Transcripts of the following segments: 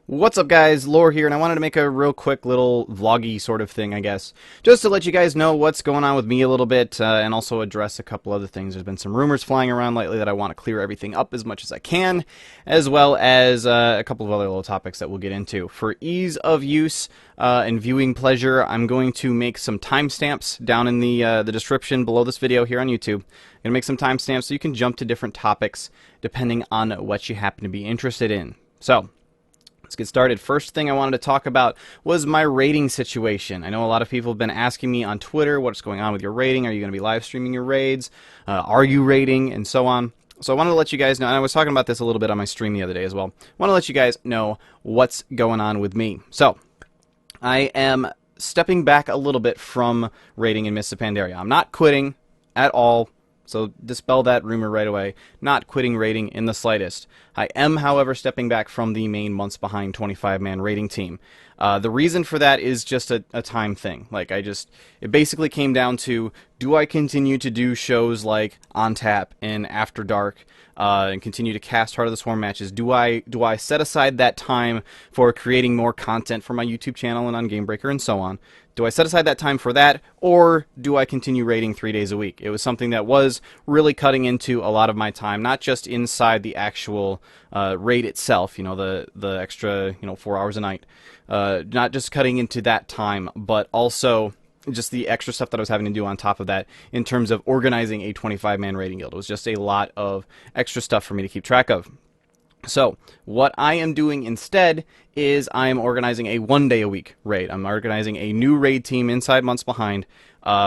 What's up, guys? Lore here, and I wanted to make a real quick little vloggy sort of thing, I guess, just to let you guys know what's going on with me a little bit, and also address a couple other things. There's been some rumors flying around lately that I want to clear everything up as much as I can, as well as a couple of other little topics that we'll get into. For ease of use and viewing pleasure, I'm going to make some timestamps down in the description below this video here on YouTube. I'm going to make some timestamps so you can jump to different topics depending on what you happen to be interested in. So, let's get started. First thing I wanted to talk about was my rating situation. I know a lot of people have been asking me on Twitter what's going on with your rating. Are you going to be live streaming your raids? Are you raiding? And so on. So I wanted to let you guys know, and I was talking about this a little bit on my stream the other day as well. I want to let you guys know what's going on with me. So, I am stepping back a little bit from raiding in Mists of Pandaria. I'm not quitting at all. So dispel that rumor right away. Not quitting raiding in the slightest. I am, however, stepping back from the main Months Behind 25-man raiding team. The reason for that is just a time thing. It basically came down to, do I continue to do shows like On Tap and After Dark, and continue to cast Heart of the Swarm matches? Do I set aside that time for creating more content for my YouTube channel and on Gamebreaker and so on? Do I set aside that time for that, or do I continue raiding 3 days a week? It was something that was really cutting into a lot of my time, not just inside the actual raid itself, the extra 4 hours a night, not just cutting into that time, but also just the extra stuff that I was having to do on top of that in terms of organizing a 25-man raiding guild. It was just a lot of extra stuff for me to keep track of. So, what I am doing instead is I am organizing a 1-day-a-week raid. I'm organizing a new raid team inside Months Behind,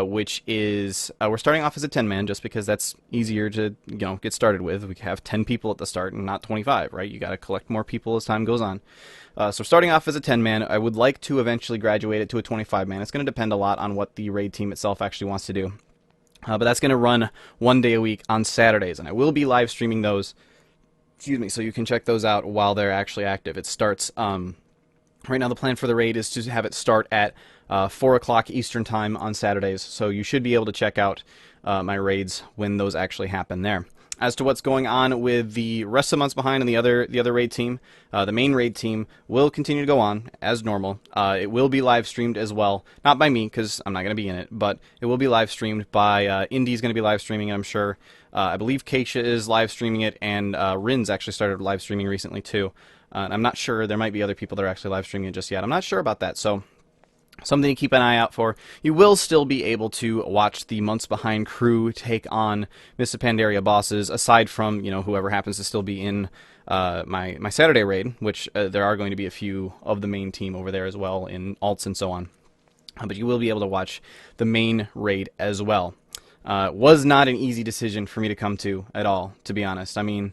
which is, we're starting off as a 10-man just because that's easier to, get started with. We have 10 people at the start and not 25, right? You gotta collect more people as time goes on. So starting off as a 10-man, I would like to eventually graduate it to a 25-man. It's gonna depend a lot on what the raid team itself actually wants to do. But that's gonna run 1 day a week on Saturdays, and I will be live streaming those. Excuse me, so you can check those out while they're actually active. It starts, right now the plan for the raid is to have it start at 4 o'clock Eastern Time on Saturdays, so you should be able to check out my raids when those actually happen there. As to what's going on with the rest of Months Behind and the other raid team, the main raid team will continue to go on as normal. It will be live streamed as well, not by me because I'm not going to be in it, but it will be live streamed by Indy's going to be live streaming it, I'm sure. I believe Keisha is live streaming it, and Rin's actually started live streaming recently too. I'm not sure. There might be other people that are actually live streaming it just yet. I'm not sure about that, so something to keep an eye out for. You will still be able to watch the Months Behind crew take on Mists of Pandaria bosses, aside from, whoever happens to still be in my Saturday raid, which there are going to be a few of the main team over there as well, in alts and so on. But you will be able to watch the main raid as well. Was not an easy decision for me to come to at all, to be honest. I mean,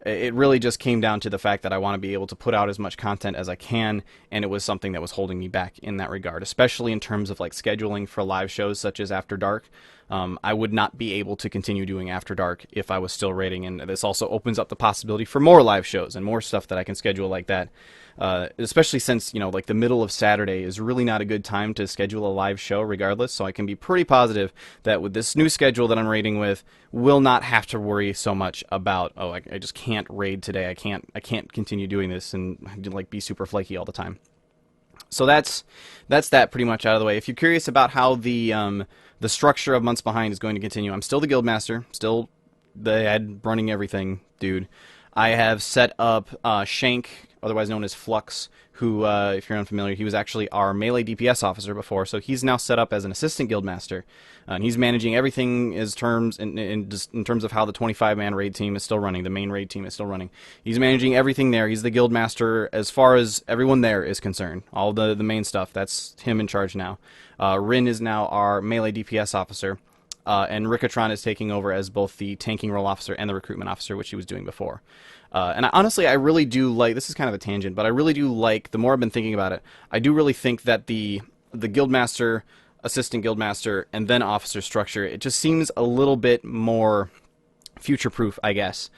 it really just came down to the fact that I want to be able to put out as much content as I can, and it was something that was holding me back in that regard, especially in terms of scheduling for live shows such as After Dark. I would not be able to continue doing After Dark if I was still raiding, and this also opens up the possibility for more live shows and more stuff that I can schedule like that. Especially since, the middle of Saturday is really not a good time to schedule a live show regardless, so I can be pretty positive that with this new schedule that I'm raiding with, will not have to worry so much about, I just can't raid today, I can't continue doing this and be super flaky all the time. So that's that pretty much out of the way. If you're curious about how the structure of Months Behind is going to continue, I'm still the Guildmaster, still the head running everything dude. I have set up Shank, otherwise known as Flux, who, if you're unfamiliar, he was actually our melee DPS officer before, so he's now set up as an assistant guildmaster, and he's managing everything in terms of how the 25-man raid team is still running, the main raid team is still running. He's managing everything there. He's the guildmaster as far as everyone there is concerned. All the main stuff, that's him in charge now. Rin is now our melee DPS officer. And Rikatron is taking over as both the tanking role officer and the recruitment officer, which he was doing before. And honestly, I really do like, this is kind of a tangent, but I really do like, the more I've been thinking about it, I do really think that the guildmaster, assistant guildmaster, and then officer structure, it just seems a little bit more future-proof, I guess,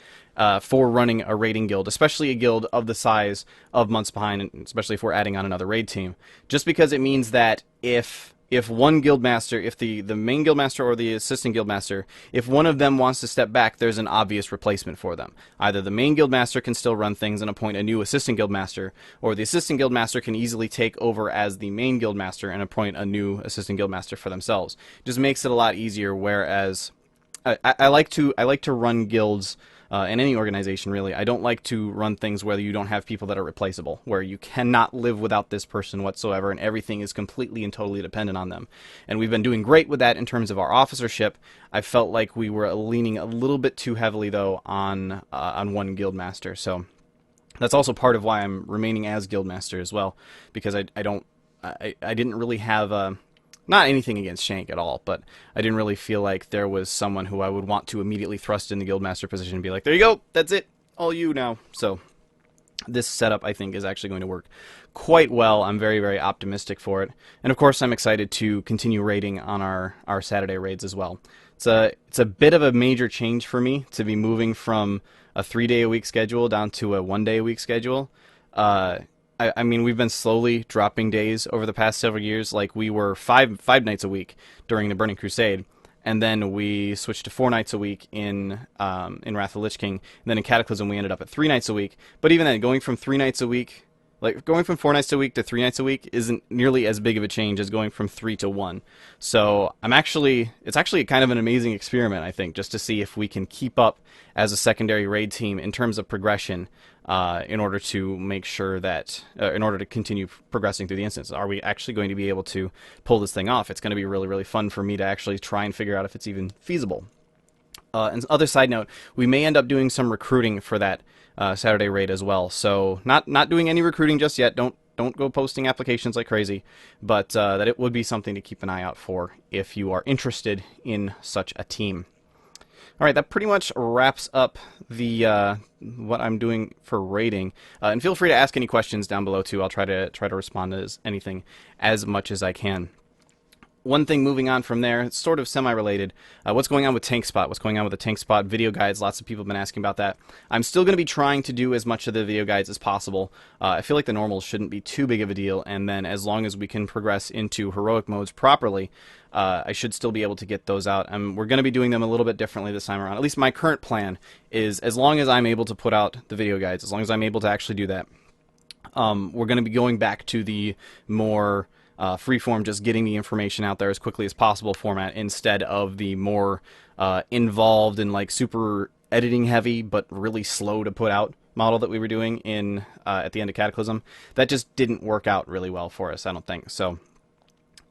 for running a raiding guild, especially a guild of the size of Months Behind, and especially if we're adding on another raid team. Just because it means that if if one guildmaster, if the main guildmaster or the assistant guildmaster, if one of them wants to step back, there's an obvious replacement for them. Either the main guildmaster can still run things and appoint a new assistant guildmaster, or the assistant guildmaster can easily take over as the main guildmaster and appoint a new assistant guildmaster for themselves. It just makes it a lot easier. Whereas I like to run guilds. In any organization, really. I don't like to run things where you don't have people that are replaceable, where you cannot live without this person whatsoever, and everything is completely and totally dependent on them. And we've been doing great with that in terms of our officership. I felt like we were leaning a little bit too heavily, though, on one guildmaster. So that's also part of why I'm remaining as guildmaster as well, because I didn't really have not anything against Shank at all, but I didn't really feel like there was someone who I would want to immediately thrust in the guildmaster position and be like, there you go, that's it, all you now. So this setup, I think, is actually going to work quite well. I'm very, very optimistic for it. And of course, I'm excited to continue raiding on our Saturday raids as well. It's a bit of a major change for me to be moving from a 3-day-a-week schedule down to a 1-day-a-week schedule. I mean, we've been slowly dropping days over the past several years. Like, we were five nights a week during the Burning Crusade, and then we switched to 4 nights a week in Wrath of the Lich King. And then in Cataclysm, we ended up at 3 nights a week. But even then, going from 3 nights a week, like going from 4 nights a week to 3 nights a week, isn't nearly as big of a change as going from 3 to 1. So it's actually kind of an amazing experiment, I think, just to see if we can keep up as a secondary raid team in terms of progression. In order to make sure that, in order to continue progressing through the instance, are we actually going to be able to pull this thing off? It's going to be really, really fun for me to actually try and figure out if it's even feasible. And other side note, we may end up doing some recruiting for that Saturday raid as well. So not doing any recruiting just yet. Don't go posting applications like crazy, but that it would be something to keep an eye out for if you are interested in such a team. All right, that pretty much wraps up the what I'm doing for raiding. And feel free to ask any questions down below too. I'll try to respond to anything as much as I can. One thing moving on from there, it's sort of semi-related. What's going on with TankSpot? What's going on with the TankSpot video guides? Lots of people have been asking about that. I'm still going to be trying to do as much of the video guides as possible. I feel like the normals shouldn't be too big of a deal, and then as long as we can progress into heroic modes properly, I should still be able to get those out. We're going to be doing them a little bit differently this time around. At least my current plan is, as long as I'm able to put out the video guides, as long as I'm able to actually do that, we're going to be going back to the more freeform, just getting the information out there as quickly as possible format, instead of the more involved and like super editing heavy but really slow to put out model that we were doing in at the end of Cataclysm. That just didn't work out really well for us, I don't think. So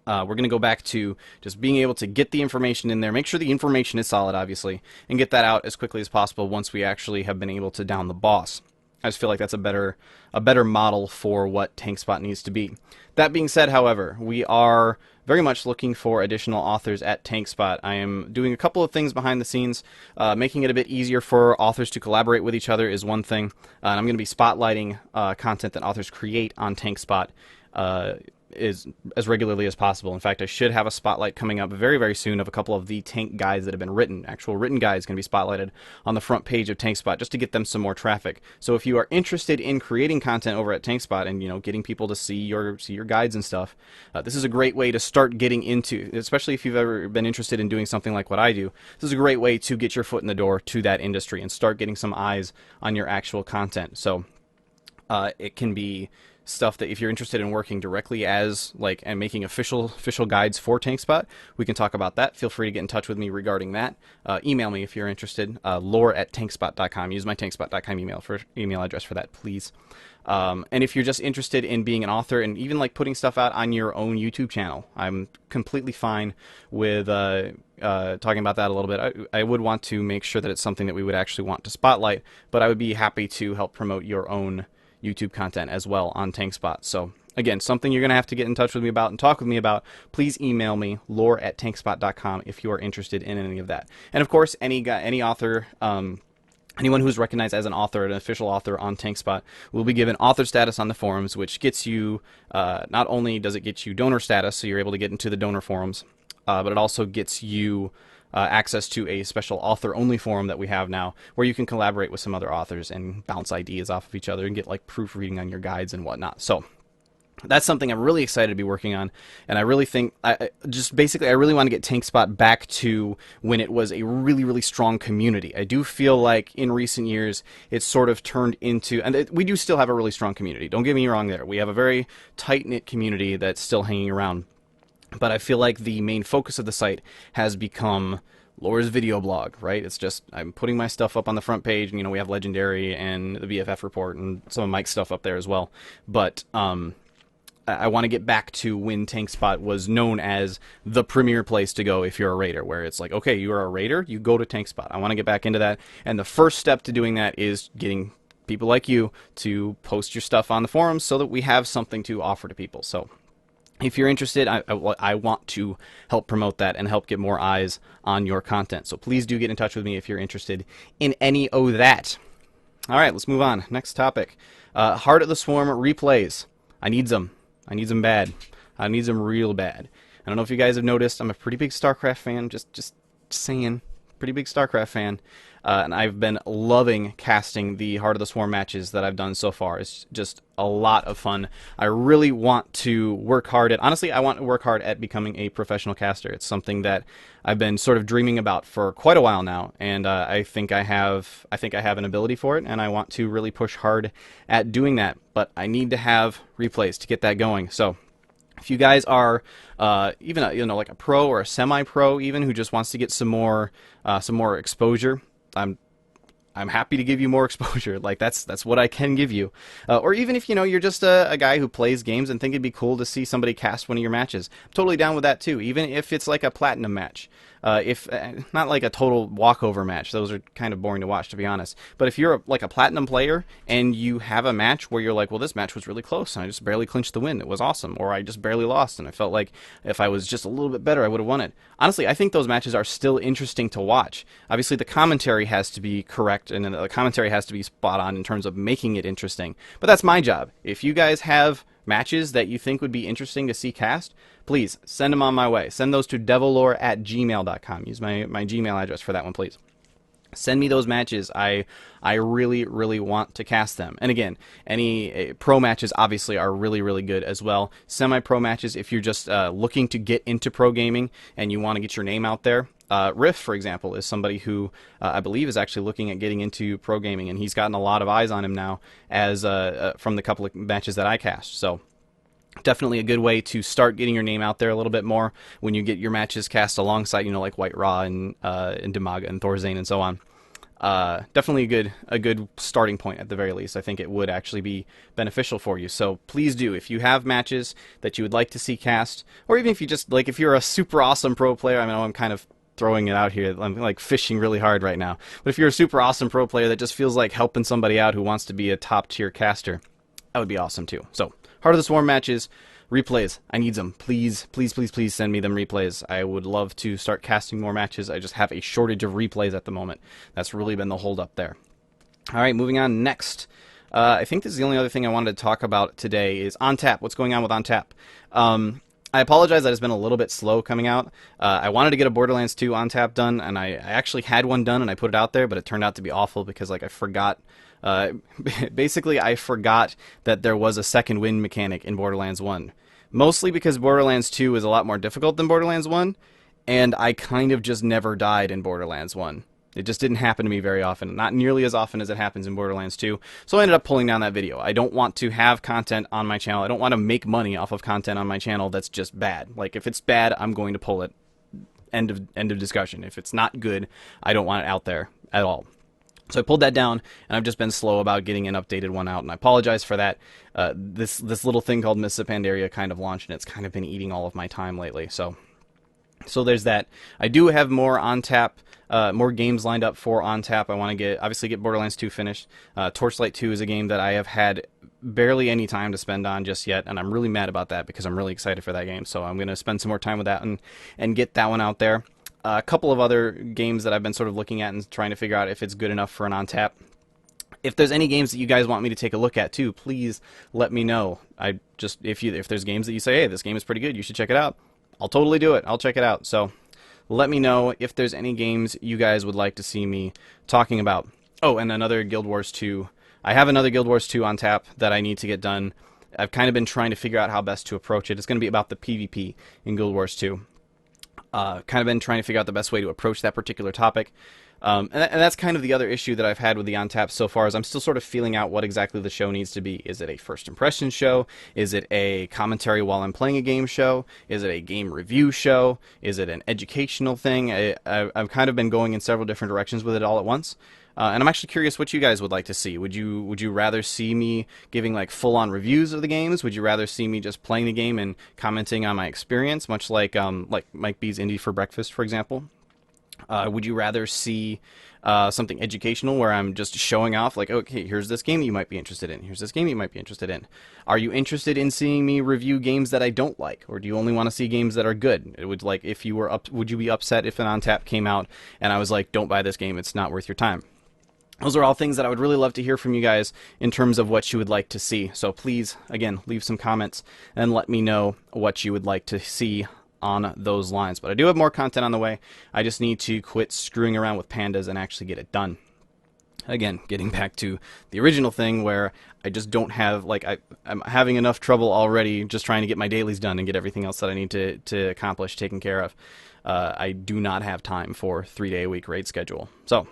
we're going to go back to just being able to get the information in there, make sure the information is solid, obviously, and get that out as quickly as possible once we actually have been able to down the boss. I just feel like that's a better model for what TankSpot needs to be. That being said, however, we are very much looking for additional authors at TankSpot. I am doing a couple of things behind the scenes. Making it a bit easier for authors to collaborate with each other is one thing. And I'm going to be spotlighting content that authors create on TankSpot is as regularly as possible. In fact, I should have a spotlight coming up very, very soon of a couple of the tank guides that have been written. Actual written guides going to be spotlighted on the front page of TankSpot just to get them some more traffic. So if you are interested in creating content over at TankSpot and, you know, getting people to see your guides and stuff, this is a great way to start getting into, especially if you've ever been interested in doing something like what I do. This is a great way to get your foot in the door to that industry and start getting some eyes on your actual content. So it can be stuff that if you're interested in working directly as and making official guides for TankSpot, we can talk about that. Feel free to get in touch with me regarding that. Email me if you're interested. lore@tankspot.com. Use my tankspot.com email address for that, please. And if you're just interested in being an author and even putting stuff out on your own YouTube channel, I'm completely fine with talking about that a little bit. I would want to make sure that it's something that we would actually want to spotlight, but I would be happy to help promote your own YouTube content as well on TankSpot. So again, something you're going to have to get in touch with me about and talk with me about. Please email me, lore@tankspot.com, if you are interested in any of that. And of course, any author, anyone who's recognized as an author, an official author on TankSpot, will be given author status on the forums, which gets you, not only does it get you donor status, so you're able to get into the donor forums, but it also gets you access to a special author-only forum that we have now, where you can collaborate with some other authors and bounce ideas off of each other and get proofreading on your guides and whatnot. So That's something I'm really excited to be working on, and I really think I really want to get TankSpot back to when it was a really, really strong community. I do feel like in recent years it's sort of turned into, and we do still have a really strong community. Don't get me wrong there. We have a very tight-knit community that's still hanging around, but I feel like the main focus of the site has become Lore's video blog, right? It's just, I'm putting my stuff up on the front page, and, we have Legendary and the BFF report and some of Mike's stuff up there as well, but, I want to get back to when TankSpot was known as the premier place to go if you're a raider, where it's like, okay, you are a raider, you go to TankSpot. I want to get back into that, and the first step to doing that is getting people like you to post your stuff on the forums so that we have something to offer to people. So if you're interested, I want to help promote that and help get more eyes on your content. So please do get in touch with me if you're interested in any of that. All right, let's move on. Next topic. Heart of the Swarm replays. I need them. I need them bad. I need them real bad. I don't know if you guys have noticed, I'm a pretty big StarCraft fan, just saying, pretty big StarCraft fan, and I've been loving casting the Heart of the Swarm matches that I've done so far. It's just a lot of fun. I really want to work hard at, honestly, I want to work hard at becoming a professional caster. It's something that I've been sort of dreaming about for quite a while now, and I think I have an ability for it, and I want to really push hard at doing that. But I need to have replays to get that going. So if you guys are even like a pro or a semi-pro even who just wants to get some more exposure, I'm happy to give you more exposure. Like that's what I can give you. Or even if you're just a guy who plays games and think it'd be cool to see somebody cast one of your matches, I'm totally down with that too. Even if it's like a platinum match, if not like a total walkover match, those are kind of boring to watch, to be honest. But if you're like a platinum player and you have a match where you're like, well, this match was really close and I just barely clinched the win, it was awesome, or I just barely lost and I felt like if I was just a little bit better, I would have won it. Honestly, I think those matches are still interesting to watch. Obviously, the commentary has to be correct and the commentary has to be spot on in terms of making it interesting. But that's my job. If you guys have matches that you think would be interesting to see cast, please send them on my way. Send those to devolore@gmail.com. Use my Gmail address for that one, please. Send me those matches. I really, really want to cast them. And again, any pro matches obviously are really, really good as well. Semi-pro matches, if you're just looking to get into pro gaming and you want to get your name out there. Riff, for example, is somebody who I believe is actually looking at getting into pro gaming, and he's gotten a lot of eyes on him now as from the couple of matches that I cast. So definitely a good way to start getting your name out there a little bit more when you get your matches cast alongside, like White Raw and Demaga and Thorzane and so on. Definitely a good starting point at the very least. I think it would actually be beneficial for you. So please do, if you have matches that you would like to see cast, or even if you just if you're a super awesome pro player. I mean, I'm kind of throwing it out here. I'm like fishing really hard right now. But if you're a super awesome pro player that just feels like helping somebody out who wants to be a top tier caster, that would be awesome too. So Heart of the Swarm matches, replays. I need them. Please, please, please, please send me them replays. I would love to start casting more matches. I just have a shortage of replays at the moment. That's really been the hold up there. All right, moving on next. I think this is the only other thing I wanted to talk about today is OnTap. What's going on with OnTap? I apologize that it's been a little bit slow coming out. I wanted to get a Borderlands 2 OnTap done, and I actually had one done, and I put it out there, but it turned out to be awful because I forgot. Basically, I forgot that there was a second win mechanic in Borderlands 1. Mostly because Borderlands 2 is a lot more difficult than Borderlands 1, and I kind of just never died in Borderlands 1. It just didn't happen to me very often, not nearly as often as it happens in Borderlands 2, so I ended up pulling down that video. I don't want to have content on my channel. I don't want to make money off of content on my channel that's just bad. Like, if it's bad, I'm going to pull it. End of discussion. If it's not good, I don't want it out there at all. So I pulled that down, and I've just been slow about getting an updated one out, and I apologize for that. This little thing called Mists of Pandaria kind of launched, and it's kind of been eating all of my time lately, so there's that. I do have more OnTap, more games lined up for OnTap. I want to obviously get Borderlands 2 finished. Torchlight 2 is a game that I have had barely any time to spend on just yet, and I'm really mad about that because I'm really excited for that game, so I'm going to spend some more time with that and get that one out there. A couple of other games that I've been sort of looking at and trying to figure out if it's good enough for an OnTap. If there's any games that you guys want me to take a look at too, please let me know. If there's games that you say, hey, this game is pretty good, you should check it out, I'll totally do it. I'll check it out. So let me know if there's any games you guys would like to see me talking about. Oh, and another Guild Wars 2. I have another Guild Wars 2 on tap that I need to get done. I've kind of been trying to figure out how best to approach it. It's going to be about the PvP in Guild Wars 2. Kind of been trying to figure out the best way to approach that particular topic. And that's kind of the other issue that I've had with the Untapped so far, is I'm still sort of feeling out what exactly the show needs to be. Is it a first impression show? Is it a commentary while I'm playing a game show? Is it a game review show? Is it an educational thing? I've kind of been going in several different directions with it all at once. And I'm actually curious what you guys would like to see. Would you rather see me giving like full-on reviews of the games? Would you rather see me just playing the game and commenting on my experience, much like Mike B's Indie for Breakfast, for example? Would you rather see something educational where I'm just showing off, like, okay, here's this game you might be interested in. Here's this game you might be interested in. Are you interested in seeing me review games that I don't like, or do you only want to see games that are good? It would, like, if you were would you be upset if an Untapped came out and I was like, don't buy this game, it's not worth your time? Those are all things that I would really love to hear from you guys in terms of what you would like to see. So please, again, leave some comments and let me know what you would like to see on those lines. But I do have more content on the way. I just need to quit screwing around with pandas and actually get it done. Again, getting back to the original thing where I just don't have, like, I'm having enough trouble already just trying to get my dailies done and get everything else that I need to accomplish taken care of. I do not have time for 3-day-a-week raid schedule. So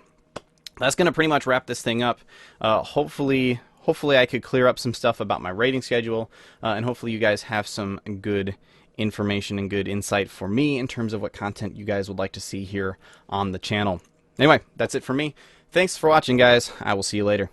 that's going to pretty much wrap this thing up. Hopefully I could clear up some stuff about my rating schedule, and hopefully you guys have some good information and good insight for me in terms of what content you guys would like to see here on the channel. Anyway, that's it for me. Thanks for watching, guys. I will see you later.